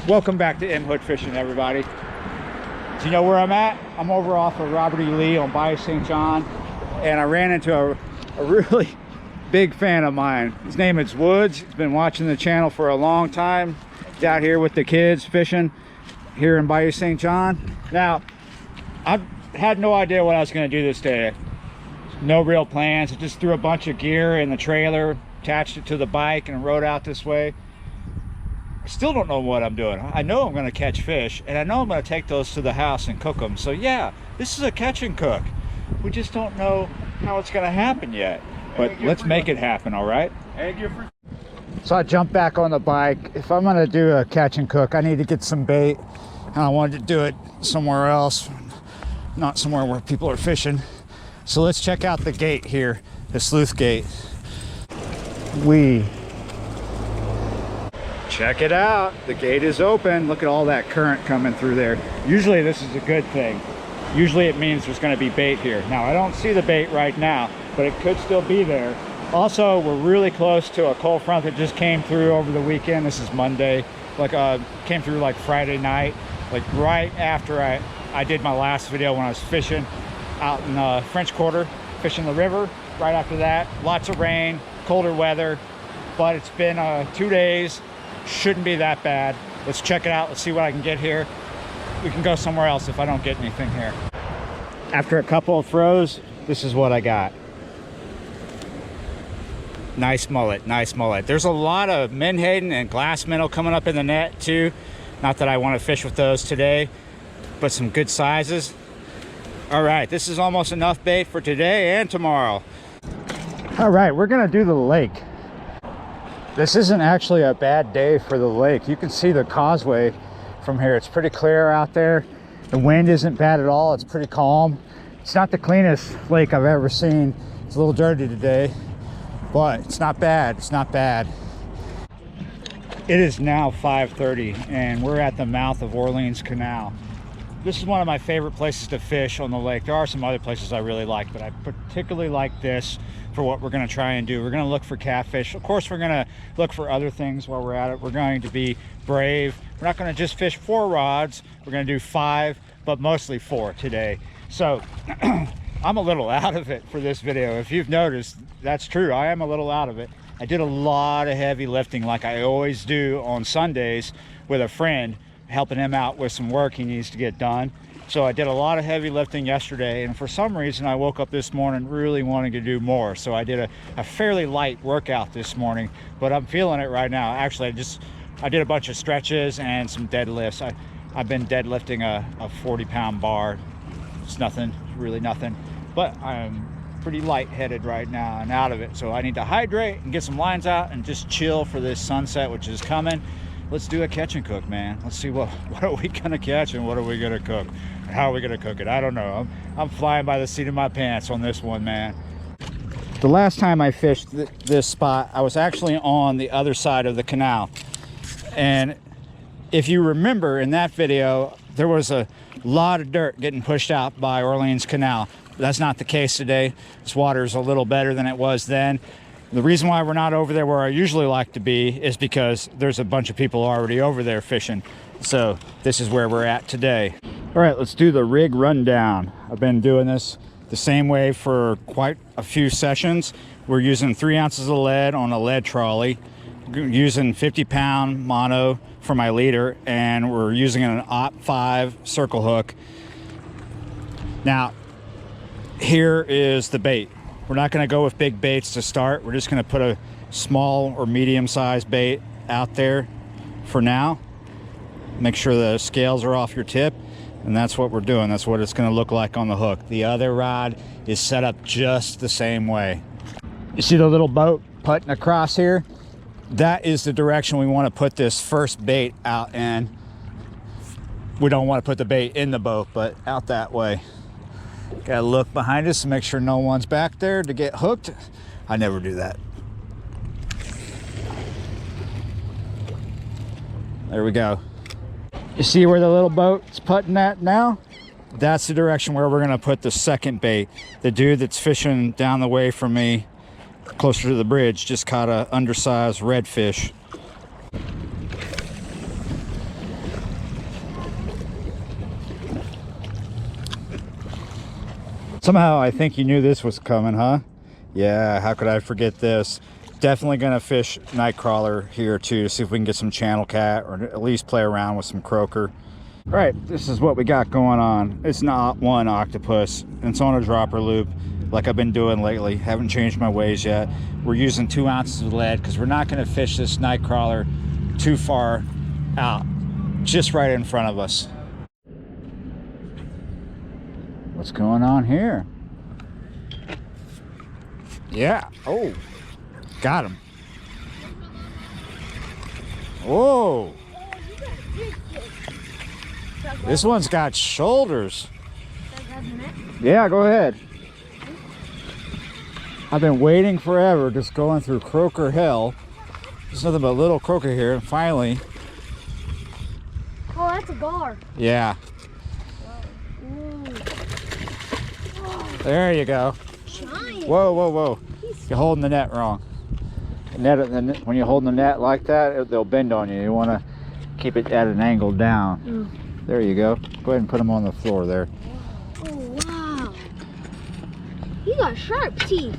Welcome back to Inwood Fishing, everybody. Do you know where I'm at? I'm over off of Robert E. Lee on Bayou St. John, and I ran into a really big fan of mine. His name is Woods. He's been watching the channel for a long time. He's out here with the kids fishing here in Bayou St. John. Now, I had no idea what I was going to do this day. No real plans. I just threw a bunch of gear in the trailer, attached it to the bike, and rode out this way. I still don't know what I'm doing. I know I'm going to catch fish, and I know I'm going to take those to the house and cook them. So yeah, this is a catch and cook. We just don't know how it's going to happen yet, but let's make it happen. All right. So I jumped back on the bike. If I'm going to do a catch and cook, I need to get some bait, and I wanted to do it somewhere else, not somewhere where people are fishing. So let's check out the gate here, the sluice gate. Check it out, the gate is open. Look at all that current coming through there. Usually this is a good thing. Usually it means there's going to be bait here. Now I don't see the bait right now, but it could still be there. Also, we're really close to a cold front that just came through over the weekend. This is Monday. Came through like Friday night, like right after I did my last video when I was fishing out in the French Quarter, fishing the river. Right after that, lots of rain, colder weather, but it's been 2 days. Shouldn't be that bad. Let's check it out. Let's see what I can get here. We can go somewhere else if I don't get anything here. After a couple of throws, this is what I got. Nice mullet, nice mullet. There's a lot of menhaden and glass minnow coming up in the net too. Not that I want to fish with those today, but some good sizes. All right, this is almost enough bait for today and tomorrow. All right, we're gonna do the lake. This isn't actually a bad day for the lake. You can see the causeway from here. It's pretty clear out there. The wind isn't bad at all. It's pretty calm. It's not the cleanest lake I've ever seen. It's a little dirty today, but it's not bad. It's not bad. It is now 5:30 and we're at the mouth of Orleans Canal. This is one of my favorite places to fish on the lake. There are some other places I really like, but I particularly like this for what we're going to try and do. We're going to look for catfish. Of course, we're going to look for other things while we're at it. We're going to be brave. We're not going to just fish 4 rods. We're going to do 5, but mostly 4 today. So I'm a little out of it for this video. If you've noticed, that's true. I am a little out of it. I did a lot of heavy lifting like I always do on Sundays with a friend, helping him out with some work he needs to get done. So I did a lot of heavy lifting yesterday, and for some reason I woke up this morning really wanting to do more. So I did a fairly light workout this morning, but I'm feeling it right now. Actually, I did a bunch of stretches and some deadlifts. I've been deadlifting a 40-pound bar. It's nothing, really nothing, but I'm pretty lightheaded right now and out of it. So I need to hydrate and get some lines out and just chill for this sunset, which is coming. Let's do a catch and cook, man. Let's see what are we gonna catch and what are we gonna cook? How are we gonna cook it? I don't know. I'm flying by the seat of my pants on this one, man. The last time I fished this spot, I was actually on the other side of the canal. And if you remember in that video, there was a lot of dirt getting pushed out by Orleans Canal. That's not the case today. This water is a little better than it was then. The reason why we're not over there where I usually like to be is because there's a bunch of people already over there fishing. So this is where we're at today. All right, let's do the rig rundown. I've been doing this the same way for quite a few sessions. We're using 3 ounces of lead on a lead trolley, using 50-pound mono for my leader, and we're using an Op 5 circle hook. Now, here is the bait. We're not going to go with big baits to start. We're just going to put a small or medium-sized bait out there for now. Make sure the scales are off your tip, and that's what we're doing. That's what it's going to look like on the hook. The other rod is set up just the same way. You see the little boat putting across here? That is the direction we want to put this first bait out in. We don't want to put the bait in the boat, but out that way. Gotta look behind us to make sure no one's back there to get hooked. I never do that. There we go. You see where the little boat's putting at now? That's the direction where we're gonna put the second bait. The dude that's fishing down the way from me, closer to the bridge, just caught a undersized redfish. Somehow I think you knew this was coming, huh? Yeah, how could I forget this? Definitely gonna fish nightcrawler here too, to see if we can get some channel cat or at least play around with some croaker. All right, this is what we got going on. It's not one octopus. It's on a dropper loop like I've been doing lately. Haven't changed my ways yet. We're using 2 ounces of lead because we're not gonna fish this nightcrawler too far out, just right in front of us. What's going on here? Yeah, oh, got him. Whoa. This one's got shoulders. Yeah, go ahead. I've been waiting forever, just going through croaker hell. There's nothing but little croaker here. Finally. Oh, that's a gar. Yeah. There you go. Giant. Whoa, whoa, whoa. You're holding the net wrong. When you're holding the net like that, they'll bend on you. You want to keep it at an angle down. There you go. Go ahead and put them on the floor there. Oh, wow. He got sharp teeth.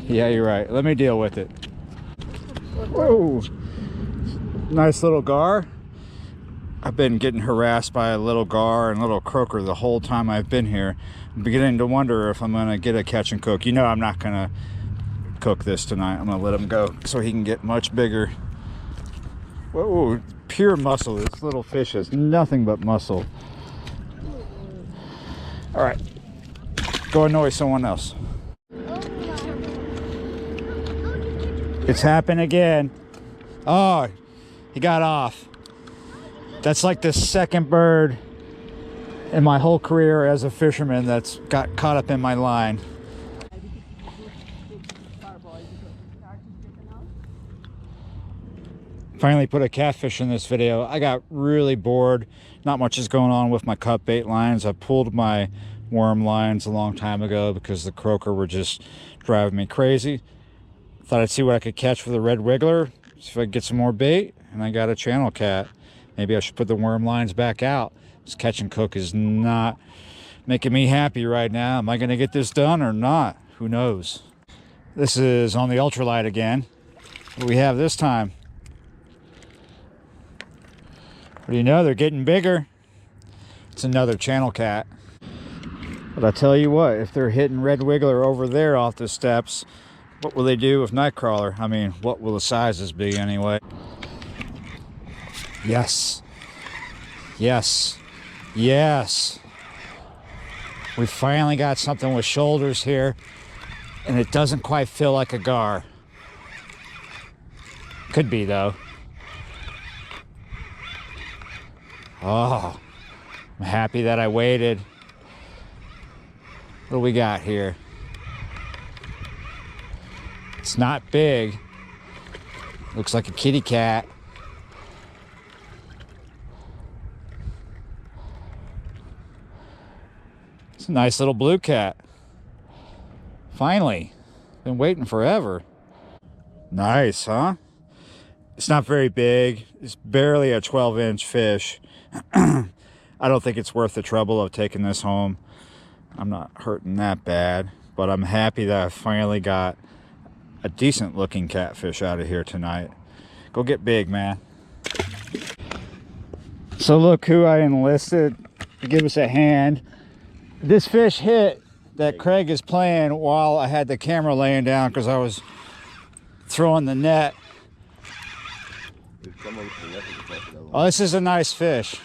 Yeah, you're right. Let me deal with it. Whoa. Nice little gar. I've been getting harassed by a little gar and little croaker the whole time I've been here. I'm beginning to wonder if I'm going to get a catch and cook. You know I'm not going to cook this tonight. I'm going to let him go so he can get much bigger. Whoa, pure muscle. This little fish has nothing but muscle. All right, go annoy someone else. It's happened again. Oh, he got off. That's like the second bird in my whole career as a fisherman that's got caught up in my line. Finally put a catfish in this video. I got really bored. Not much is going on with my cut bait lines. I pulled my worm lines a long time ago because the croaker were just driving me crazy. Thought I'd see what I could catch with a red wiggler, see if I could get some more bait, and I got a channel cat. Maybe I should put the worm lines back out. This catch and cook is not making me happy right now. Am I going to get this done or not? Who knows? This is on the ultralight again. What do we have this time? What do you know? They're getting bigger. It's another channel cat. But I tell you what, if they're hitting red wiggler over there off the steps, what will they do with nightcrawler? I mean, what will the sizes be anyway? Yes. Yes. Yes. We finally got something with shoulders here, and it doesn't quite feel like a gar. Could be though. Oh, I'm happy that I waited. What do we got here? It's not big. Looks like a kitty cat. It's a nice little blue cat. Finally. Been waiting forever. Nice, huh? It's not very big. It's barely a 12-inch fish. I don't think it's worth the trouble of taking this home. I'm not hurting that bad, but I'm happy that I finally got a decent looking catfish out of here tonight. Go get big, man. So look who I enlisted to give us a hand. This fish hit that Craig is playing while I had the camera laying down because I was throwing the net. Oh, this is a nice fish.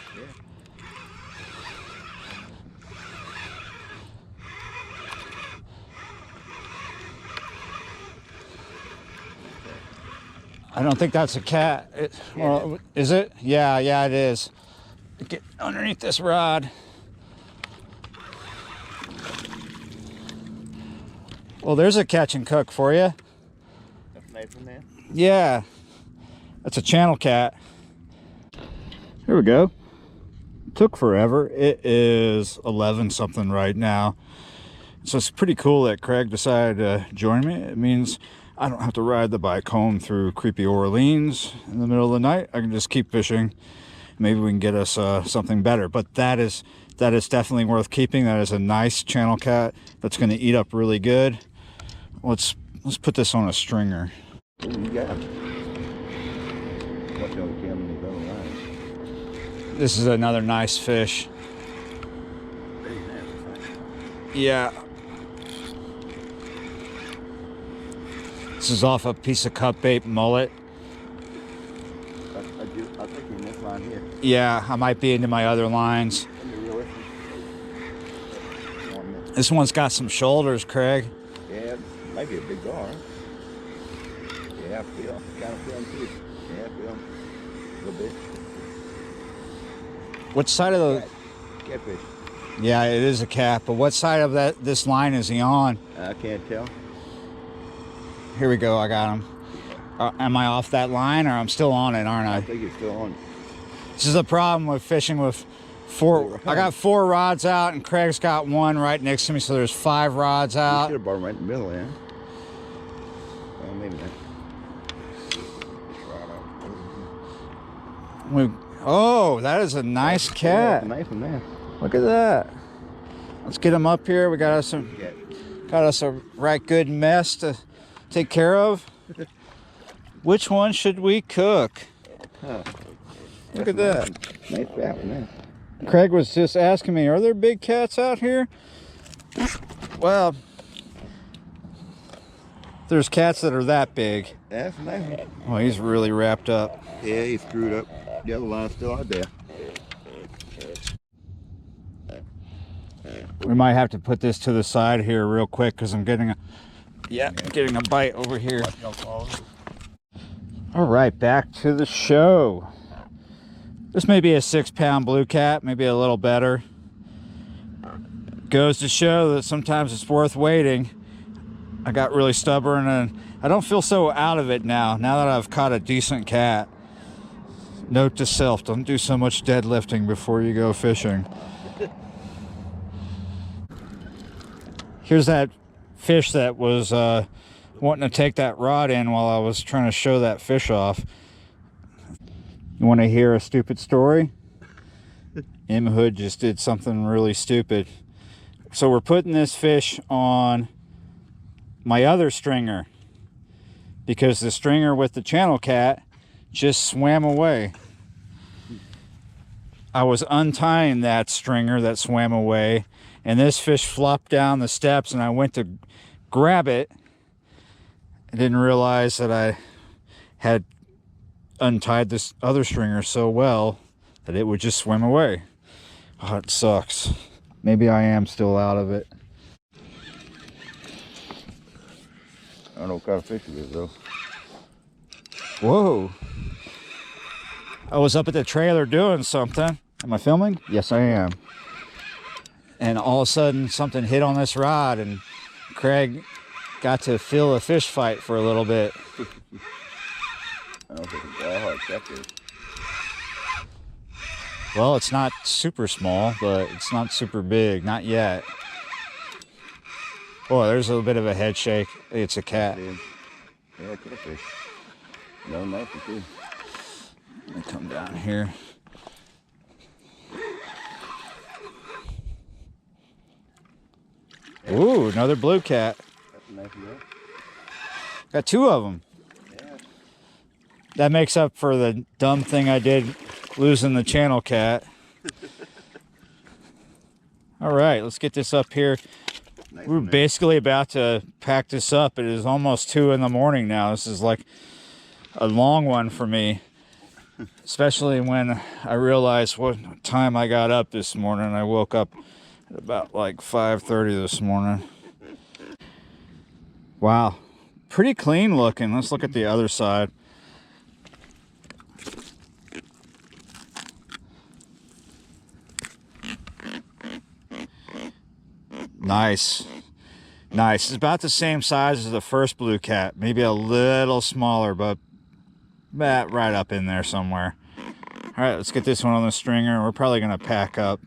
I don't think that's a cat. Well, is it? Yeah, it is. Get underneath this rod. Well, there's a catch and cook for you. That's nice in there. Yeah, that's a channel cat. Here we go. Took forever. It is 11 something right now. So it's pretty cool that Craig decided to join me. It means I don't have to ride the bike home through creepy Orleans in the middle of the night. I can just keep fishing maybe we can get us something better. But that is definitely worth keeping. That is a nice channel cat that's going to eat up really good. Let's put this on a stringer. What do you got? What don't we come in these other lines? This is another nice fish. Very nice. Yeah. This is off a piece of cut bait mullet. I think in this line here. Yeah, I might be into my other lines. This one's got some shoulders, Craig. Yeah, maybe a big gar. Yeah, I feel. Kind of feel them too. Yeah, I feel them. A little bit. What side of the... Catfish. Yeah, it is a cat, but what side of this line is he on? I can't tell. Here we go, I got him. Am I off that line, or I'm still on it, aren't I I? think it's still on. This is a problem with fishing with four. I got 4 rods out, and Craig's got 1 right next to me, so there's 5 rods You out. should have brought him right in the middle, yeah. Well, maybe not. Oh, that is a nice cat. Yeah, nice one there. Look at that. Let's get him up here. We got us a right good mess to take care of. Which one should we cook? Huh. Look at that. Nice fat one there. Craig was just asking me, are there big cats out here? Well, there's cats that are that big. That's a nice one. Oh, he's really wrapped up. Yeah, he's screwed up. The other line's still out there. We might have to put this to the side here real quick because I'm getting a bite over here. All right, back to the show. This may be a 6-pound blue cat, maybe a little better. Goes to show that sometimes it's worth waiting. I got really stubborn and I don't feel so out of it now that I've caught a decent cat. Note to self, don't do so much deadlifting before you go fishing. Here's that fish that was wanting to take that rod in while I was trying to show that fish off. You want to hear a stupid story? M Hood just did something really stupid. So we're putting this fish on my other stringer because the stringer with the channel cat just swam away. I was untying that stringer that swam away, and this fish flopped down the steps, and I went to grab it. I didn't realize that I had untied this other stringer so well that it would just swim away. Oh, it sucks. Maybe I am still out of it. I don't know what kind of fish it is, though. Whoa. I was up at the trailer doing something. Am I filming? Yes, I am. And all of a sudden, something hit on this rod, and Craig got to feel a fish fight for a little bit. I don't think it's all hard catfish. Well, it's not super small, but it's not super big. Not yet. Boy, there's a little bit of a head shake. It's a cat. Yeah, catfish. No, nice one, too. Let me come down here. Ooh, another blue cat. That's a nice one. Got 2 of them. Yeah. That makes up for the dumb thing I did losing the channel cat. All right, let's get this up here. Nice We're basically about to pack this up. It is almost 2 in the morning now. This is like a long one for me, especially when I realized what time I got up this morning. I woke up at about like 5:30 this morning. Wow, pretty clean looking. Let's look at the other side. Nice. Nice. It's about the same size as the first blue cat. Maybe a little smaller, but right up in there somewhere. All right, let's get this one on the stringer. We're probably going to pack up.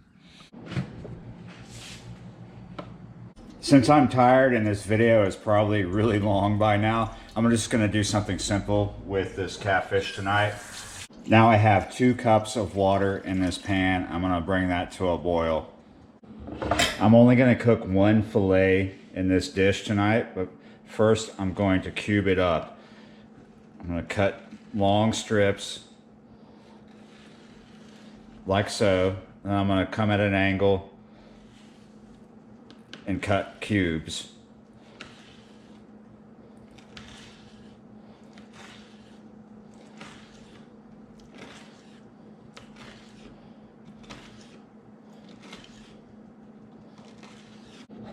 Since I'm tired and this video is probably really long by now, I'm just going to do something simple with this catfish tonight. Now I have 2 cups of water in this pan. I'm gonna bring that to a boil. I'm only gonna cook 1 fillet in this dish tonight, but first I'm going to cube it up. I'm gonna cut long strips like so. Then I'm gonna come at an angle and cut cubes.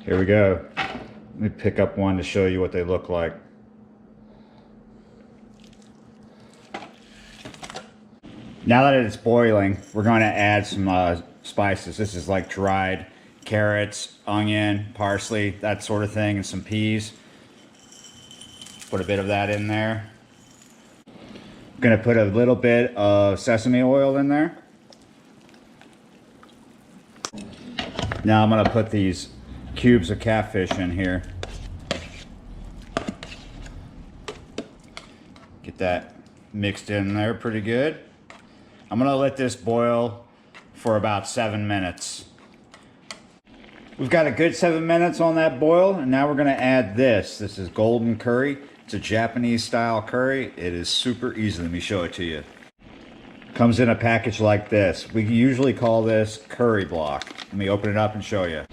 Here we go. Let me pick up one to show you what they look like. Now that it's boiling, we're going to add some spices. This is like dried carrots, onion, parsley, that sort of thing, and some peas. Put a bit of that in there. I'm going to put a little bit of sesame oil in there. Now I'm going to put these cubes of catfish in here. Get that mixed in there pretty good. I'm gonna let this boil for about 7 minutes. We've got a good 7 minutes on that boil, and now we're gonna add this. This is golden curry. It's a Japanese style curry. It is super easy. Let me show it to you. Comes in a package like this. We usually call this curry block. Let me open it up and show you.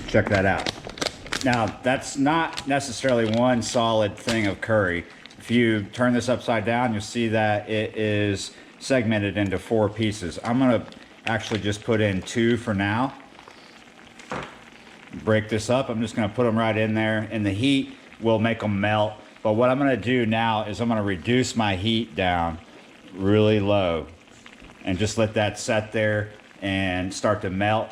Check that out. Now, that's not necessarily one solid thing of curry. If you turn this upside down, you'll see that it is segmented into 4 pieces. I'm gonna actually just put in 2 for now. Break this up. I'm just gonna put them right in there, and the heat will make them melt. But what I'm gonna do now is I'm gonna reduce my heat down really low and just let that set there and start to melt.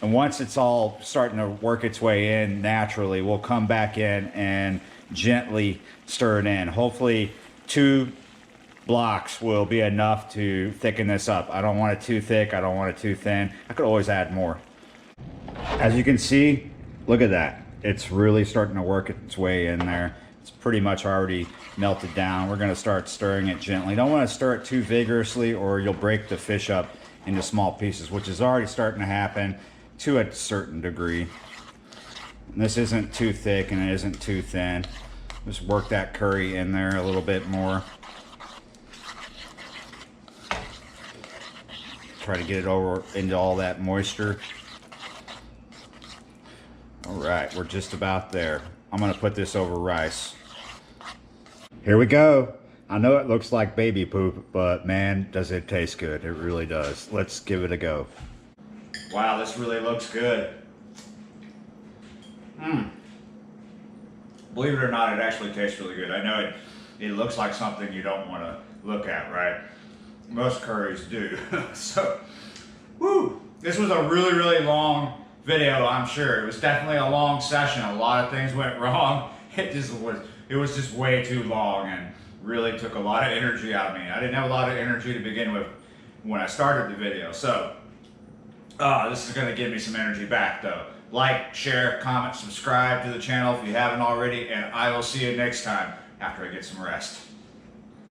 And once it's all starting to work its way in naturally, we'll come back in and gently stir it in. Hopefully 2 blocks will be enough to thicken this up. I don't want it too thick. I don't want it too thin. I could always add more. As you can see, look at that. It's really starting to work its way in there. It's pretty much already melted down. We're gonna start stirring it gently. Don't wanna stir it too vigorously or you'll break the fish up into small pieces, which is already starting to happen to a certain degree. And this isn't too thick and it isn't too thin. Just work that curry in there a little bit more. Try to get it over into all that moisture. All right, we're just about there. I'm gonna put this over rice. Here we go. I know it looks like baby poop, but man, does it taste good. It really does. Let's give it a go. Wow, this really looks good. Believe it or not, it actually tastes really good. I know it looks like something you don't want to look at, right? Most curries do. So, woo! This was a really, really long video, I'm sure. It was definitely a long session. A lot of things went wrong. It was just way too long and really took a lot of energy out of me. I didn't have a lot of energy to begin with when I started the video. So, this is gonna give me some energy back though. Like, share, comment, subscribe to the channel if you haven't already, and I will see you next time after I get some rest.